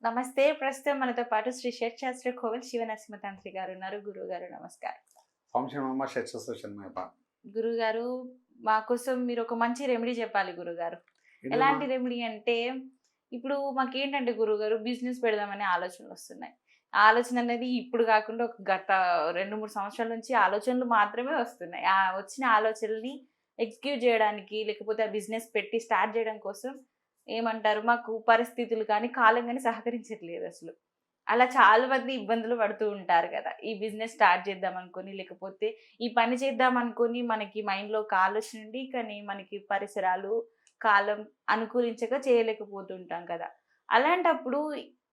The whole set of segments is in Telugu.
నమస్తే. ప్రస్తుతం మనతో పాటు శ్రీ షట్శాస్త్రి కోవెల్ శివనరసింహతంత్రి గారు ఉన్నారు. గురువుగారు నమస్కారం. సంశయమమ్మ షట్‌శస్త్రశన్మయప. గురువుగారు, మా కోసం మీరు ఒక మంచి రెమెడీ చెప్పాలి గురుగారు. ఏంటమ్మా? ఎలాంటి రెమెడీ అంటే, ఇప్పుడు మాకేంటంటే గురువుగారు బిజినెస్ పెడదామనే ఆలోచనలొస్తున్నాయి. ఆ ఆలోచన అనేది ఇప్పుడు కాకుండా ఒక గత 2, 3 సంవత్సరాల నుంచి ఆలోచనలు మాత్రమే వస్తున్నాయి. ఆ వచ్చిన ఆలోచనలని ఎగ్జిక్యూట్ చేయడానికి, లేకపోతే ఆ బిజినెస్ పెట్టి స్టార్ట్ చేయడం కోసం ఏమంటారు, మాకు పరిస్థితులు కానీ, కాలం గాని సహకరించట్లేదసలు. అలా చాలా మంది ఇబ్బందులు పడుతూ ఉంటారు గదా! ఈ బిజినెస్ స్టార్ట్ చేద్దాం అనుకోని, లేకపోతే ఈ పని చేద్దాం అనుకోని మనకి మైండ్‌లో ఒక ఆలోచన ఉండి, కానీ మనకి పరిసరాలు, కాలం అనుకూలించక చేయలేకపోతుంటాం కదా! అలాంటప్పుడు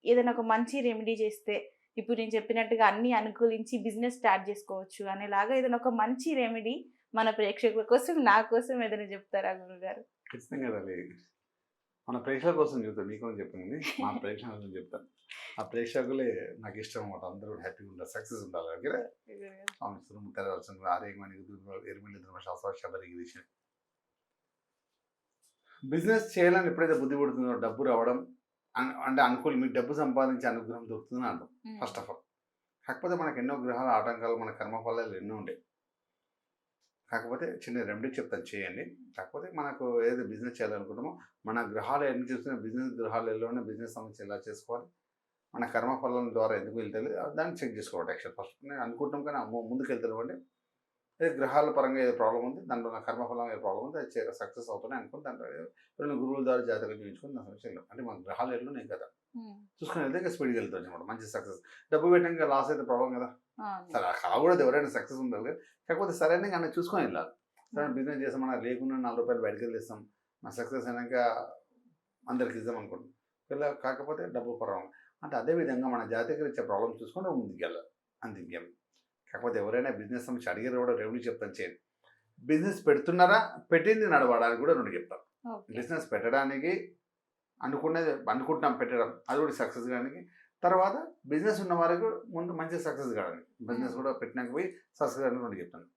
ఏదైనా ఒక మంచి రెమెడీ చేస్తే, ఇప్పుడు నేను చెప్పినట్టుగా అన్నీ అనుకూలించి బిజినెస్ స్టార్ట్ జేసుకోవచ్చు అనేలాగా ఏదైనా ఒక మంచి రెమెడీ మన ప్రేక్షకుల కోసం, నా కోసం ఏదైనా చెప్తారా గురుగారు? ఖచ్చితంగా తల్లి. మన ప్రేక్షకుల కోసం చెప్తాను. మీకోసం చెప్పనండి. మా ప్రేక్షకుల కోసం చెప్తాను. ఆ ప్రేక్షకులే నాకిష్టం అన్నమాట. అందరూ హ్యాపీగా ఉండాలి. సక్సెస్ ఉండాలి. ఓకేనా? గురుగారు. స్వామి సురముత్తర ఆరోగ్యమని ఎరుమల్లి శాస్త్ర శబరిగిరీష. బిజినెస్ చేయాలని ఎప్పుడైతే బుద్ధి పుడుతుందో డబ్బు రావడం అంటే అనుకూలం మీకు డబ్బు సంపాదించే అనుగ్రహం దొరుకుతుందని అంటాం. హ్మ్. First of all. కాకపోతే మనకు ఎన్నో గ్రహాల ఆటంకాలు మన కర్మఫలాలు ఎన్నో ఉంటాయి. కాకపోతే చిన్న రెమెడీ చెప్తాను చేయండి. కాకపోతే మనకు ఏదైతే బిజినెస్ చేయాలనుకుంటామో, మన గ్రహాలు ఎన్ని చూస్తున్న బిజినెస్ గ్రహాలలోనే బిజినెస్ సంబంధించి ఎలా చేసుకోవాలి, మన కర్మఫలం ద్వారా ఎందుకు వెళ్తుంది దాన్ని చెక్ చేసుకోవాలి. యాక్చువల్ ఫస్ట్ నేను అనుకుంటాం కానీ ముందుకు వెళ్తున్నామండి. అదే గ్రహాల పరంగా ఏదో ప్రాబ్లం ఉంది, దాంట్లో నా కర్మఫలం ఏదో ప్రాబ్లం ఉంది, అది సక్సెస్ అవుతున్నాయి అనుకుని దాంట్లో ఎవరైనా గురువుల ద్వారా జాతకం చూపించుకొని దాని సమస్య వెళ్ళాం. అంటే మన గ్రహాలు ఎల్లున్నాయి కదా హ్మ్. చూసుకుని వెళ్తే ఇంకా స్పీడ్గా వెళ్తాం అనమాట. మంచి సక్సెస్. డబ్బు పెట్టాక లాస్ అయితే ప్రాబ్లం కదా. అవును. సరే కాకూడదు ఎవరైనా సక్సెస్ ఉండాలి కదా. కాకపోతే సరైన కానీ చూసుకొని వెళ్ళాలి. సరే హ్మ్. బిజినెస్ చేస్తాం మనం లేకుండా ₹4 బయటకు వెళ్ళిస్తాం. మన సక్సెస్ అయినాక అందరికి ఇద్దాం అనుకుంటాం. ఇలా కాకపోతే డబ్బు పరం అంటే అదేవిధంగా మన జాతీయ ఇచ్చే ప్రాబ్లమ్ చూసుకొని ముందుకెళ్ళాలి. అంతే ఇంకేం. కాకపోతే ఎవరైనా బిజినెస్ సంబంధించి అడిగారు కూడా రెవెన్యూ చెప్తాను చేయండి. బిజినెస్ పెడుతున్నారా, పెట్టింది నడవడానికి కూడా 2 చెప్తాను. ఓకే. బిజినెస్ పెట్టడానికి అనుకుంటున్నాం పెట్టడం అది కూడా సక్సెస్ కాడానికి, తర్వాత బిజినెస్ ఉన్న వారికి ముందు మంచి సక్సెస్ కావడానికి, బిజినెస్ హ్మ్. కూడా పెట్టినాక పోయి సక్సెస్ కావడానికి 2 చెప్తాను.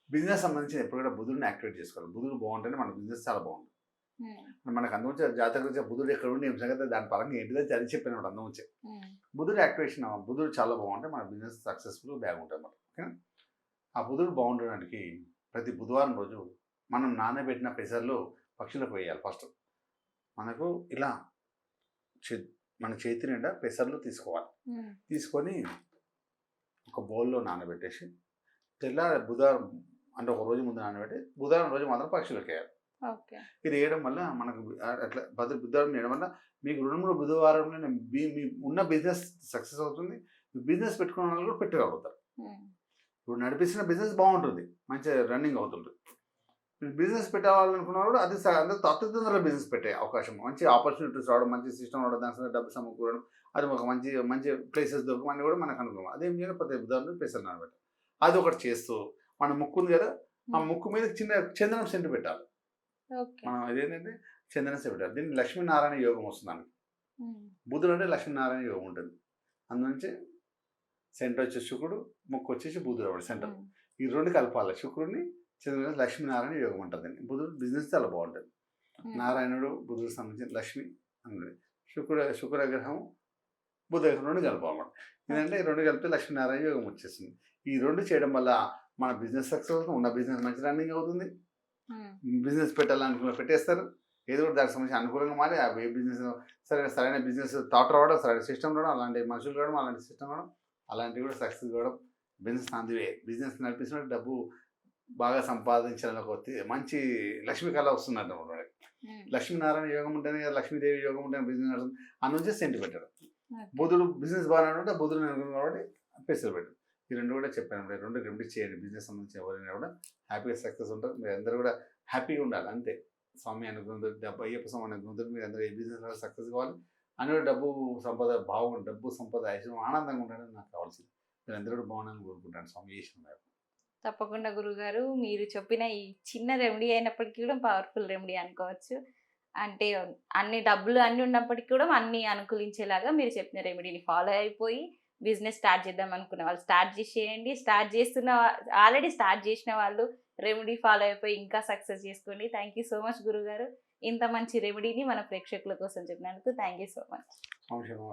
బిజినెస్ సంబంధించి ఎప్పుడు కూడా బుధుడిని యాక్టివేట్ చేసుకోవాలి. బుధుడు బాగుంటేనే మన బిజినెస్ చాలా బాగుంటుంది. హ్మ్. మనకు అందుంచే జాతక రీత్యా బుధుడు ఎక్కడ ఉండి ఏం సంగతి దాని పరంగా ఏంటిదో అది చెప్పాను అందుంచే. హ్మ్. బుధుడు యాక్టివేషన్ బుధుడు చాలా బాగుంటే మన బిజినెస్ సక్సెస్ఫుల్ బాగుంటుంది అన్నమాట. ఓకేనా? ఆ బుధుడు బాగుండడానికి ప్రతి బుధవారం రోజు మనం నానబెట్టిన పెసర్లు పక్షులకు వేయాలి ఫస్ట్. మనకు ఇలా మన చేతి నిండా పెసర్లు తీసుకోవాలి. హ్మ్. తీసుకొని ఒక బౌల్‌లో నానబెట్టేసి తెల్లారి బుధవారం అంటే ఒక రోజు ముందు నానబెట్టి బుధవారం రోజు మాత్రం పక్షులకేయాలి. ఓకే. ఇది వేయడం వల్ల మనకు అట్లా బుధవారం వేయడం వల్ల మీకు 2, 3 బుధవారంలోనే మీ ఉన్న బిజినెస్ సక్సెస్ అవుతుంది. బిజినెస్ పెట్టుకున్న వాళ్ళు కూడా పెట్టగలుగుతారు. హ్మ్. ఇప్పుడు నడిపిస్తున్న బిజినెస్ బాగుంటుంది. మంచిగా రన్నింగ్ అవుతుంది. మీరు బిజినెస్ పెట్టాలనుకున్నా కూడా అది అందరూ తొందరగా బిజినెస్ పెట్టే అవకాశం, మంచి ఆపర్చునిటీస్ రావడం, మంచి సిస్టమ్ రావడం, దాని మీద డబ్బు సమకూరడం, అది ఒక మంచి మంచి ప్లేసెస్ దొరకమని కూడా మనకు అనుకున్నాం. అదేం చేయాలి ప్రతి ఉదాహరణ ప్లేసెస్ అనమాట. అది ఒకటి చేస్తూ మన ముక్కు ఉంది కదా, ఆ హ్మ్. ముక్కు మీద చిన్న చందనం సెంటు పెట్టాలి. ఓకే. మనం ఇదేంటంటే చందనం సెంటు పెట్టాలి. దీన్ని లక్ష్మీనారాయణ యోగం వస్తుంది. హ్మ్. బుధుడు అంటే లక్ష్మీనారాయణ యోగం ఉంటుంది. అందునుంచి సెంటర్ వచ్చేసి శుక్రుడు, ముక్కు వచ్చేసి బుధుడు అవ్వడు సెంటర్. హ్మ్. ఈ 2 కలపాలి. శుక్రుడిని చంద్రుడిని లక్ష్మీనారాయణ యోగం ఉంటుందండి. బుధుడు బిజినెస్ చాలా బాగుంటుంది. హ్మ్. నారాయణుడు బుధుడికి సంబంధించిన లక్ష్మి అన్నది. శుక్రగ్రహం బుధ గ్రహం 2 కలపాలన్నమాట. ఓకే. ఏంటంటే ఈ 2 కలిపితే లక్ష్మీనారాయణ యోగం వచ్చేసింది. ఈ 2 చేయడం వల్ల మన బిజినెస్ సక్సెస్ అవుతుంది. ఉన్న బిజినెస్ మంచి రన్నింగ్ అవుతుంది. హ్మ్. బిజినెస్ పెట్టాలనుకున్న పెట్టేస్తారు. ఏదో ఒకటి దానికి సంబంధించి అనుకూలంగా మారి ఆ బిజినెస్ సరైన బిజినెస్ థాట్ రావడం, సరైన సిస్టమ్ రావడం, అలాంటి మనుషులు రావడం, అలాంటి సిస్టమ్ రావడం, అలాంటివి కూడా సక్సెస్ కావడం. బిజినెస్ అందువే బిజినెస్ నడిపిస్తున్నట్టు డబ్బు బాగా సంపాదించాలని ఒక మంచి లక్ష్మీ కళ వస్తుందన్నమాట. హ్మ్. లక్ష్మీనారాయణ యోగం ఉంటేనే కదా, లక్ష్మీదేవి యోగం ఉంటేనే బిజినెస్ నడుస్తుంది. ఆ నుంచే సెంటు పెట్టడం. ఓకే. బుధుడు బిజినెస్ బాగా నడుతుంటే బుధుడు అనుకున్నాం కాబట్టి పెసలు పెట్టడం. ఈ 2 కూడా చెప్పాను. 2 రెమెడీ చేయండి. బిజినెస్ సంబంధించి ఎవరైనా కూడా హ్యాపీగా సక్సెస్ ఉంటారు. మీరందరూ కూడా హ్యాపీగా ఉండాలి అంతే. స్వామి అనుగ్రహంతో డబ్బు అయ్యప్ప స్వామి అనుగ్రహంతో మీరు అందరూ ఏ బిజినెస్లో సక్సెస్ కావాలి. అని డబ్బు సంపద బాగుంది, డబ్బు సంపద ఐశ్వర్యం ఆనందంగా ఉండాలని నాకు కావాల్సింది. మీరందరూ కూడా బాగుండాలని కోరుకుంటాను. స్వామి ఈశ్వరుడు. తప్పకుండా గురుగారు. మీరు చెప్పిన ఈ చిన్న రెమెడీ అయినప్పటికీ కూడా పవర్‌ఫుల్ రెమెడీ అనుకోవచ్చు. అంటే అన్ని డబ్బులు అన్నీ ఉన్నప్పటికి కూడా అన్నీ అనుకూలించేలాగా మీరు చెప్పిన రెమెడీని ఫాలో అయిపోయి బిజినెస్ స్టార్ట్ చేద్దాం అనుకున్న వాళ్ళు స్టార్ట్ చేసేయండి. స్టార్ట్ చేస్తున్న ఆల్రెడీ స్టార్ట్ చేసిన వాళ్ళు రెమెడీ ఫాలో అయిపోయి ఇంకా సక్సెస్ చేసుకోండి. థాంక్ యూ సో మచ్ గురుగారు. ఇంత మంచి రెమెడీని మన ప్రేక్షకుల కోసం చెప్పినందుకు థ్యాంక్ యూ సో మచ్. సంశయం